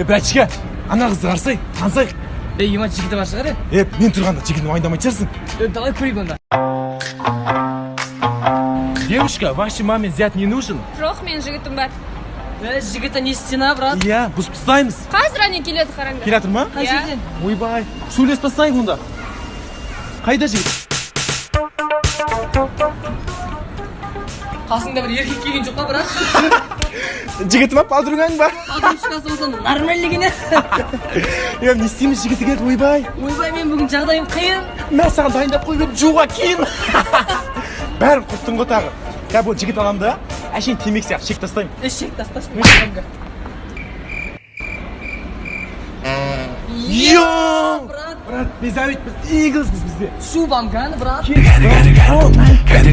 Братчика, ана қызды қарсай, танысайық. Ема жігіті бар шығар? Мен тұрғанда жігітін мойындамайтын шығарсың. Давай көрейік онда. Девушка, вашей маме зять не нужен? Жоқ, мен жігітім бар. Жігіті не істена, брат? Иә, бұзып тастаймыз. Қазір әне келеді, қараңдар. Келатыр ма? Қай жерден? Ойбай, сөйлесіп тастайық онда. Қайда жігіт? Қасыңда бір еркек келген жоқ па, брат? Жігіті ма, подругаң ба? Подружкасы болса нормальный. Не істейміз, жігіті келді, ойбай. Ойбай, мен бүгін жағдайым қиын. Мен саған дайындап қойып едім, жуға кейін. Бәрін құрттың ғой тағы. Бұл жігіт аламын да, әшейін темек сияқты шек тастаймын. Шек тастасын. Йо! Брат, Брат, біз әуетпіз, иглізбіз бізде. шу банканы, брат. Gani